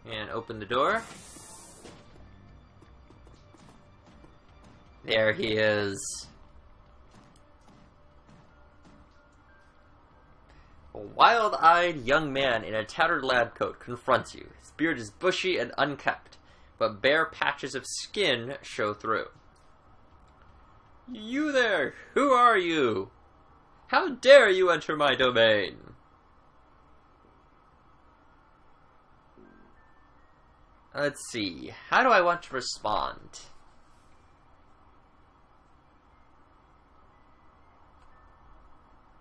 And open the door. There he is. A wild-eyed young man in a tattered lab coat confronts you. His beard is bushy and unkempt, but bare patches of skin show through. You there! Who are you? How dare you enter my domain? Let's see. How do I want to respond?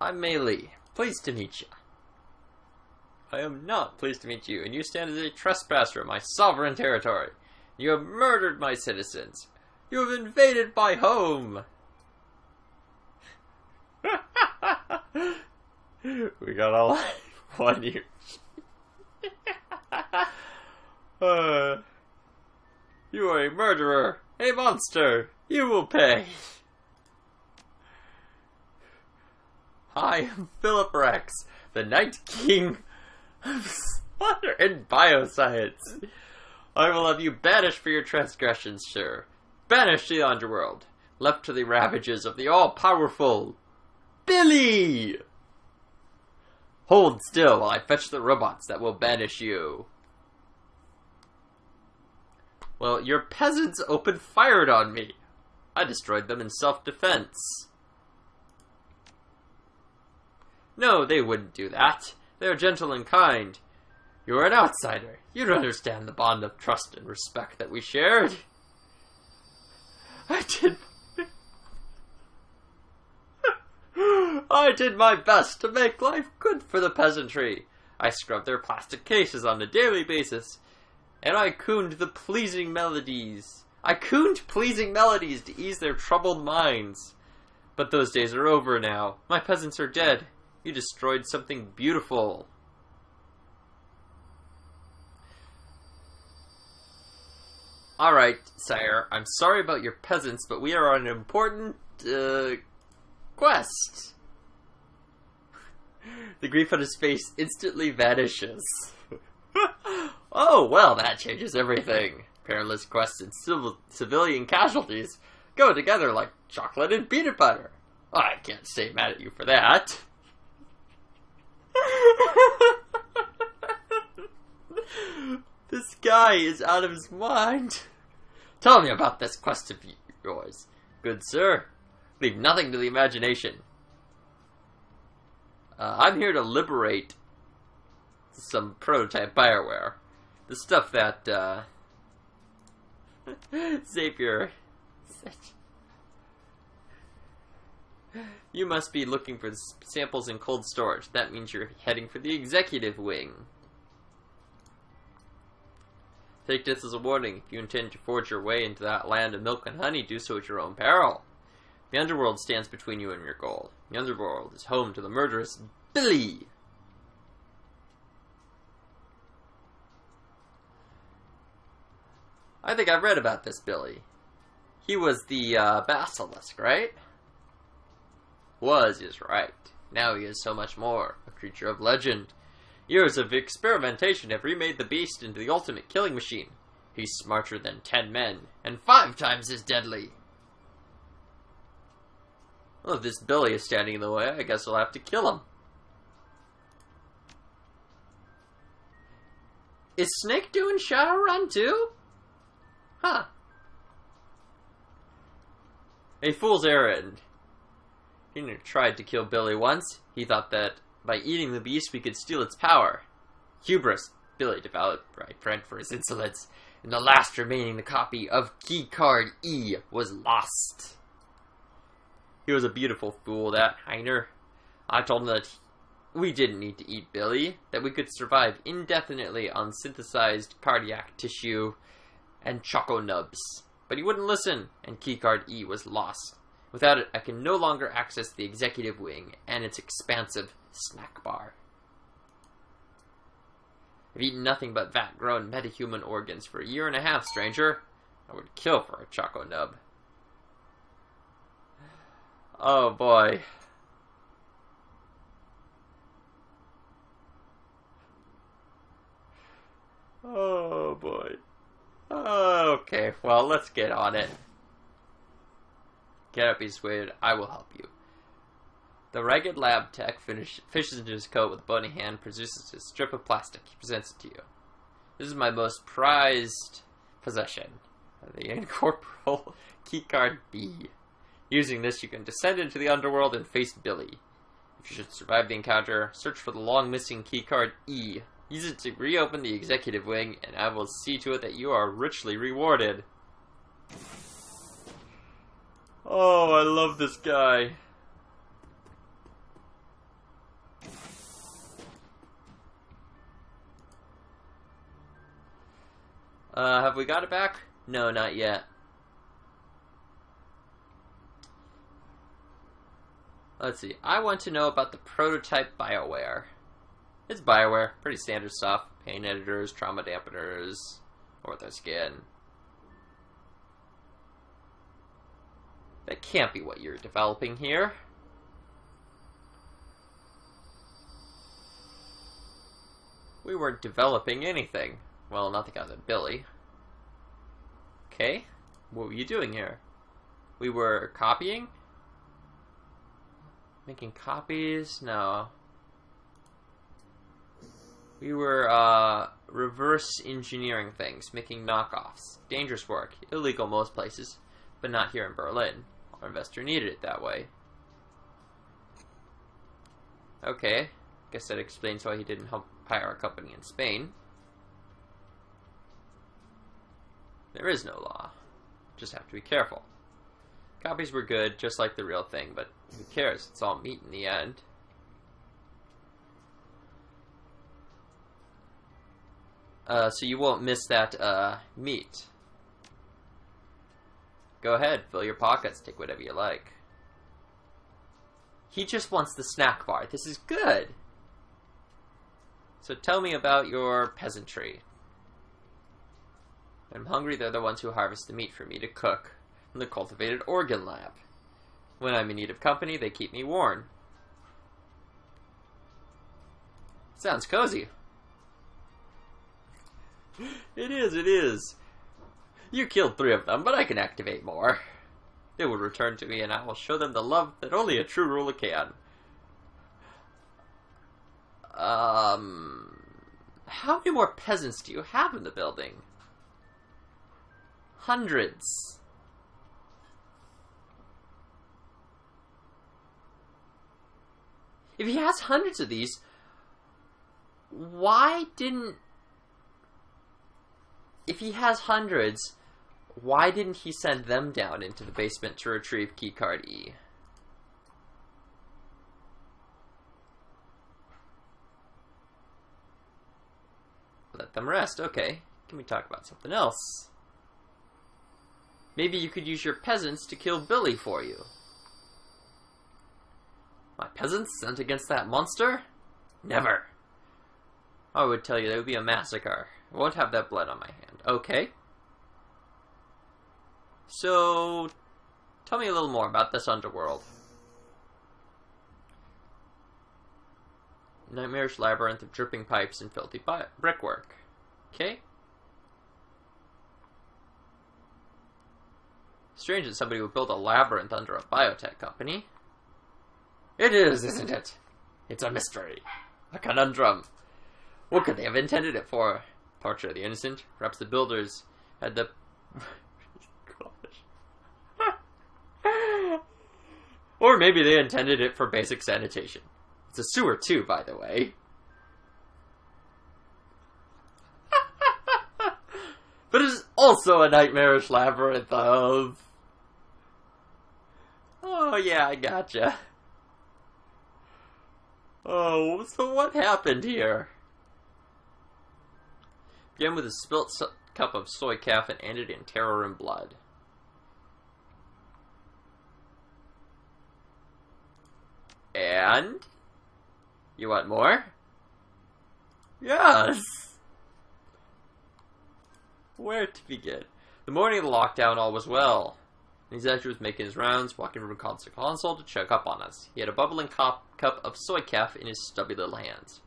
I'm Mei Li. Pleased to meet you. I am not pleased to meet you, and you stand as a trespasser in my sovereign territory. You have murdered my citizens. You have invaded my home. We got all 1 year. You are a murderer, a monster. You will pay. I am Philip Rex, the Night King of Slaughter and Bioscience. I will have you banished for your transgressions, sir. Banished to the underworld, left to the ravages of the all-powerful Billy! Hold still while I fetch the robots that will banish you. Well, your peasants opened fire on me. I destroyed them in self-defense. No, they wouldn't do that. They are gentle and kind. You are an outsider. You don't understand the bond of trust and respect that we shared. I did my best to make life good for the peasantry. I scrubbed their plastic cases on a daily basis, and I crooned pleasing melodies to ease their troubled minds. But those days are over now. My peasants are dead. You destroyed something beautiful. Alright, sire. I'm sorry about your peasants, but we are on an important, quest. The grief on his face instantly vanishes. Oh, well, that changes everything. Perilous quests and civilian casualties go together like chocolate and peanut butter. I can't stay mad at you for that. This guy is out of his mind. Tell me about this quest of yours, good sir. Leave nothing to the imagination. I'm here to liberate some prototype Bioware. The stuff that, Xavier said. You must be looking for samples in cold storage. That means you're heading for the executive wing. Take this as a warning. If you intend to forge your way into that land of milk and honey, do so at your own peril. The underworld stands between you and your goal. The underworld is home to the murderous Billy. I think I've read about this Billy. He was the basilisk, right? Was is right. Now he is so much more, a creature of legend. Years of experimentation have remade the beast into the ultimate killing machine. He's smarter than 10 men, and 5 times as deadly. Well, if this Billy is standing in the way, I guess I'll have to kill him. Is Snake doing Shadowrun too? Huh. A fool's errand. He tried to kill Billy once. He thought that by eating the beast we could steal its power. Hubris. Billy developed right friend for his insolence, and the last remaining copy of Keycard E was lost. He was a beautiful fool, that Heiner. I told him that we didn't need to eat Billy, that we could survive indefinitely on synthesized cardiac tissue and choco nubs. But he wouldn't listen, and Keycard E was lost. Without it, I can no longer access the executive wing and its expansive snack bar. I've eaten nothing but vat-grown metahuman organs for 1.5 years, stranger. I would kill for a choco nub. Oh boy. Oh boy. Okay, well, let's get on it. Get up, be persuaded. I will help you. The ragged lab tech fishes into his coat with a bony hand, produces a strip of plastic. He presents it to you. This is my most prized possession. The incorporeal keycard B. Using this, you can descend into the underworld and face Billy. If you should survive the encounter, search for the long-missing keycard E. Use it to reopen the executive wing, and I will see to it that you are richly rewarded. Oh, I love this guy. Have we got it back? No, not yet. Let's see. I want to know about the prototype BioWare. It's BioWare. Pretty standard stuff. Pain editors, trauma dampeners, orthoskin. That can't be what you're developing here. We weren't developing anything. Well, nothing other than Billy. Okay. What were you doing here? We were copying? Making copies? No. We were, reverse engineering things, making knockoffs. Dangerous work. Illegal most places, but not here in Berlin. Our investor needed it that way. Okay. Guess that explains why he didn't help hire a company in Spain. There is no law. Just have to be careful. Copies were good, just like the real thing, but who cares? It's all meat in the end. So you won't miss that, meat. Go ahead, fill your pockets, take whatever you like. He just wants the snack bar. This is good. So tell me about your peasantry. When I'm hungry, they're the ones who harvest the meat for me to cook in the cultivated organ lab. When I'm in need of company, they keep me warm. Sounds cozy. It is. You killed 3 of them, but I can activate more. They will return to me, and I will show them the love that only a true ruler can. How many more peasants do you have in the building? Hundreds. If he has hundreds of these, why didn't... If he has hundreds, why didn't he send them down into the basement to retrieve keycard E? Let them rest, okay. Can we talk about something else? Maybe you could use your peasants to kill Billy for you. My peasants sent against that monster? Never. I would tell you there would be a massacre. I won't have that blood on my hand. Okay. So, tell me a little more about this underworld. Nightmarish labyrinth of dripping pipes and filthy brickwork. Okay. Strange that somebody would build a labyrinth under a biotech company. It is, isn't it? It's a mystery. A conundrum. What could they have intended it for? Torture of the innocent? Perhaps the builders had the... Or maybe they intended it for basic sanitation. It's a sewer too, by the way. But it's also a nightmarish labyrinth of... Oh yeah, I gotcha. Oh, so what happened here? Began with a spilt cup of soy calf and ended in terror and blood. And? You want more? Yes! Where to begin? The morning of the lockdown, all was well. His actor was making his rounds, walking from console to console to check up on us. He had a bubbling cup of soy calf in his stubby little hands.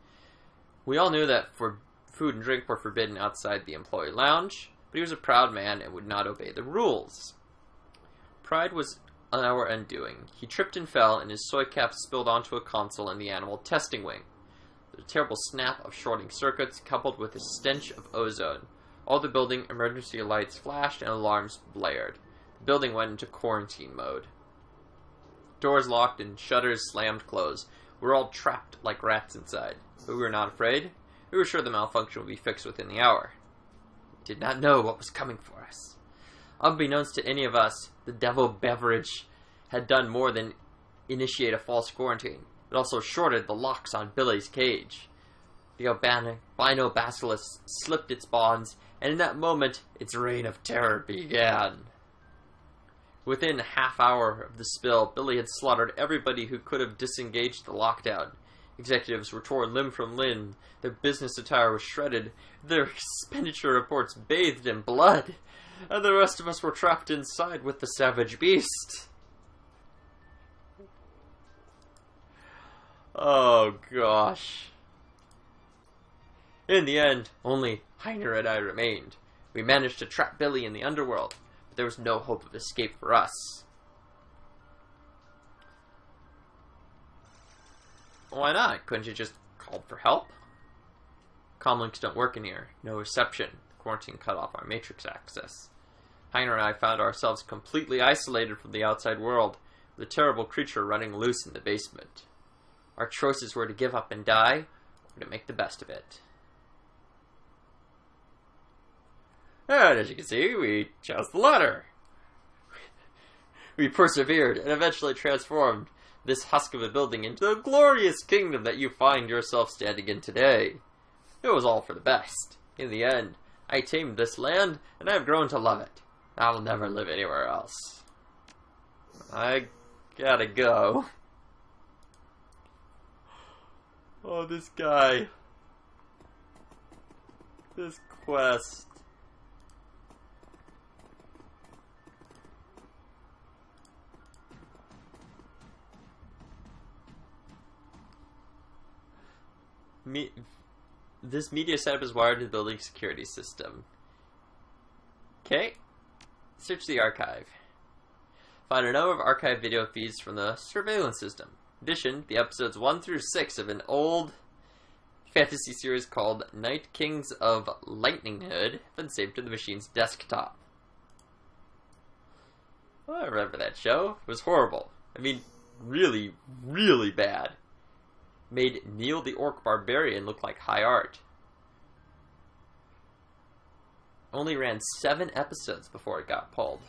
We all knew that for Food and drink were forbidden outside the employee lounge, but he was a proud man and would not obey the rules. Pride was our undoing. He tripped and fell, and his soy cap spilled onto a console in the animal testing wing. The terrible snap of shorting circuits, coupled with a stench of ozone. All the building emergency lights flashed and alarms blared. The building went into quarantine mode. Doors locked and shutters slammed closed. We were all trapped like rats inside, but we were not afraid. We were sure the malfunction would be fixed within the hour. We did not know what was coming for us. Unbeknownst to any of us, the devil beverage had done more than initiate a false quarantine. It also shorted the locks on Billy's cage. The albino basilisk slipped its bonds, and in that moment, its reign of terror began. Within a half hour of the spill, Billy had slaughtered everybody who could have disengaged the lockdown. Executives were torn limb from limb, their business attire was shredded, their expenditure reports bathed in blood, and the rest of us were trapped inside with the savage beast. Oh gosh. In the end, only Heiner and I remained. We managed to trap Billy in the underworld, but there was no hope of escape for us. Why not? Couldn't you just call for help? Comlinks don't work in here. No reception. Quarantine cut off our matrix access. Heiner and I found ourselves completely isolated from the outside world, with a terrible creature running loose in the basement. Our choices were to give up and die, or to make the best of it. And as you can see, we chose the latter. We persevered and eventually transformed this husk of a building into the glorious kingdom that you find yourself standing in today. It was all for the best. In the end, I tamed this land, and I have grown to love it. I'll never live anywhere else. I gotta go. Oh, this guy. This quest. This media setup is wired to the building security system. Okay. Search the archive. Find a number of archive video feeds from the surveillance system. In addition, the episodes 1 through 6 of an old fantasy series called Night Kings of Lightninghood have been saved to the machine's desktop. Well, I remember that show. It was horrible. I mean, really, really bad. Made Neil the Orc Barbarian look like high art. Only ran 7 episodes before it got pulled.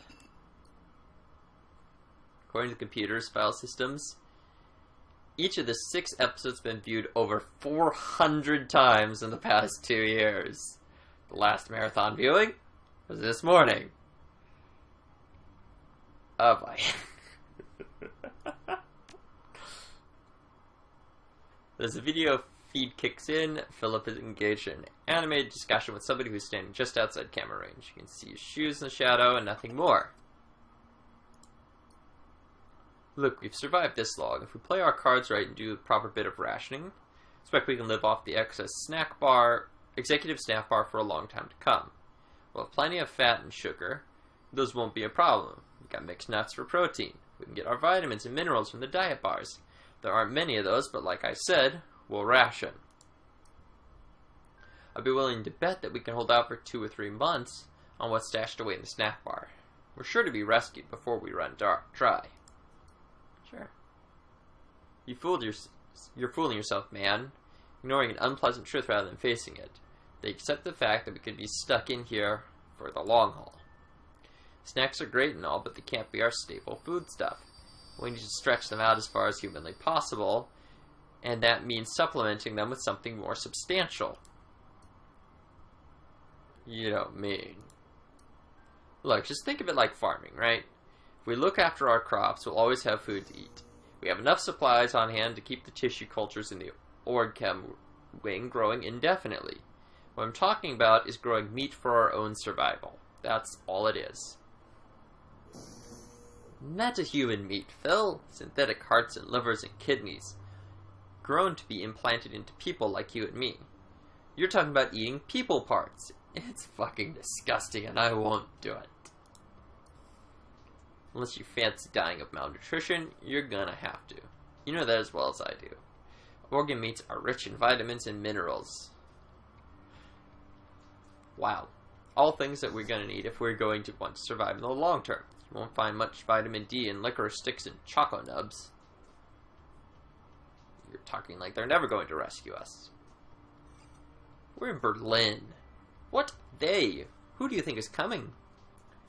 According to computers, file systems, each of the 6 episodes has been viewed over 400 times in the past 2 years. The last marathon viewing was this morning. Oh boy. As the video feed kicks in, Philip is engaged in an animated discussion with somebody who's standing just outside camera range. You can see his shoes in the shadow and nothing more. Look, we've survived this long. If we play our cards right and do the proper bit of rationing, I expect we can live off the excess executive snack bar for a long time to come. We'll have plenty of fat and sugar. Those won't be a problem. We've got mixed nuts for protein. We can get our vitamins and minerals from the diet bars. There aren't many of those, but like I said, we'll ration. I'd be willing to bet that we can hold out for 2 or 3 months on what's stashed away in the snack bar. We're sure to be rescued before we run dry. Sure. You're fooling yourself, man. Ignoring an unpleasant truth rather than facing it. They accept the fact that we could be stuck in here for the long haul. Snacks are great and all, but they can't be our staple food stuff. We need to stretch them out as far as humanly possible, and that means supplementing them with something more substantial. You don't mean. Look, just think of it like farming, right? If we look after our crops, we'll always have food to eat. We have enough supplies on hand to keep the tissue cultures in the OrgChem wing growing indefinitely. What I'm talking about is growing meat for our own survival. That's all it is. Not a human meat, Phil. Synthetic hearts and livers and kidneys. Grown to be implanted into people like you and me. You're talking about eating people parts. It's fucking disgusting, and I won't do it. Unless you fancy dying of malnutrition, you're gonna have to. You know that as well as I do. Organ meats are rich in vitamins and minerals. Wow. All things that we're gonna need if we're going to want to survive in the long term. You won't find much vitamin D in licorice sticks and choco nubs. You're talking like they're never going to rescue us. We're in Berlin. What? They? Who do you think is coming?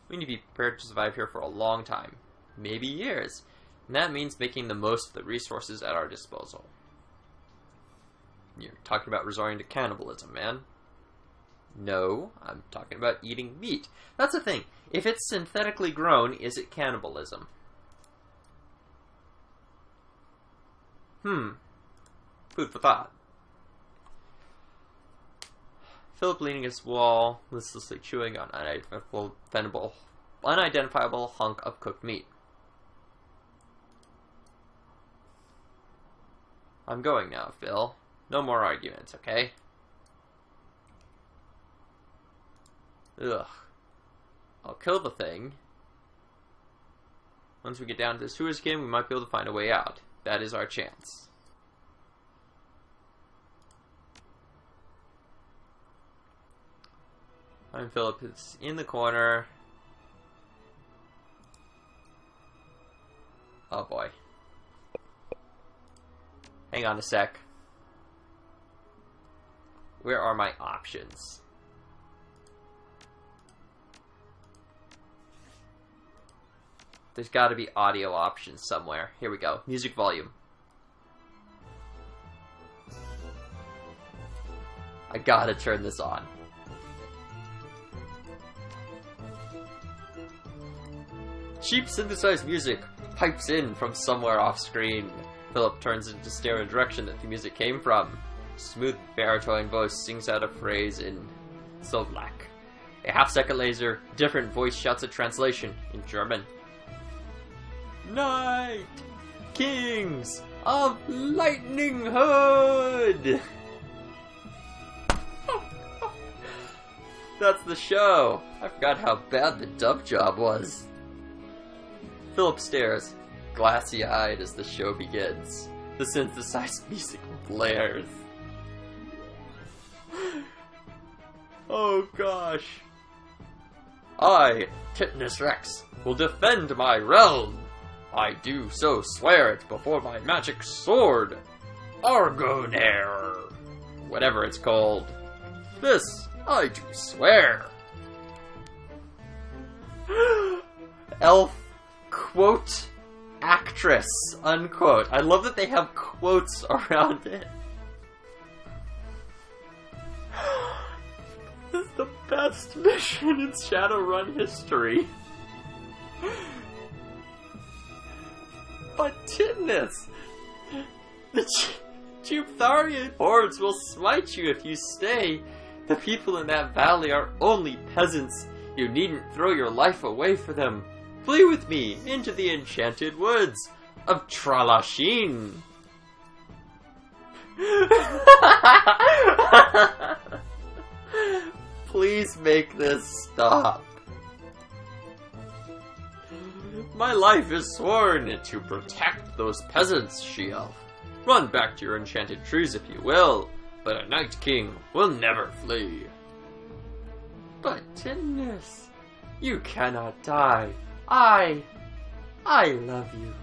We need to be prepared to survive here for a long time. Maybe years. And that means making the most of the resources at our disposal. You're talking about resorting to cannibalism, man. No, I'm talking about eating meat. That's the thing. If it's synthetically grown, is it cannibalism? Food for thought. Philip leaning against the wall, listlessly chewing on an unidentifiable hunk of cooked meat. I'm going now, Phil. No more arguments, okay? Ugh. I'll kill the thing. Once we get down to the sewers again, we might be able to find a way out. That is our chance. Philip is in the corner. Oh boy. Hang on a sec. Where are my options? There's got to be audio options somewhere. Here we go. Music volume. I gotta turn this on. Cheap synthesized music pipes in from somewhere off screen. Philip turns to stare in the direction that the music came from. Smooth baritone voice sings out a phrase in Slovak. A half-second later, different voice shouts a translation in German. Night Kings of Lightning Hood! That's the show. I forgot how bad the dub job was. Philip stares, glassy-eyed, as the show begins. The synthesized music blares. Oh gosh. I, Titnus Rex, will defend my realm. I do so swear it before my magic sword, Argonair, whatever it's called. This I do swear. Elf, quote, actress, unquote. I love that they have quotes around it. This is the best mission in Shadowrun history. But Titnus, the Juptharian hordes will smite you if you stay. The people in that valley are only peasants. You needn't throw your life away for them. Flee with me into the enchanted woods of Tralashin. Please make this stop. My life is sworn to protect those peasants, she-elf. Run back to your enchanted trees if you will, but a Night King will never flee. But Titnus, you cannot die. I love you.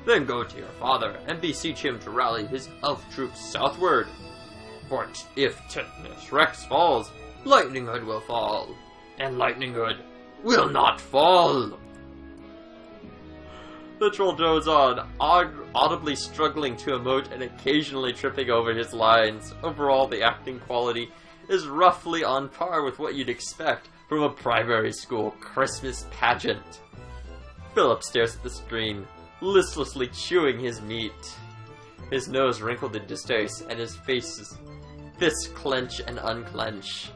Then go to your father and beseech him to rally his elf troops southward. For if Titnus Rex falls, Lightning Hood will fall, and Lightning Hood will not fall. The troll goes on, audibly struggling to emote and occasionally tripping over his lines. Overall, the acting quality is roughly on par with what you'd expect from a primary school Christmas pageant. Philip stares at the screen, listlessly chewing his meat. His nose wrinkled in distaste, and his fists clench and unclench.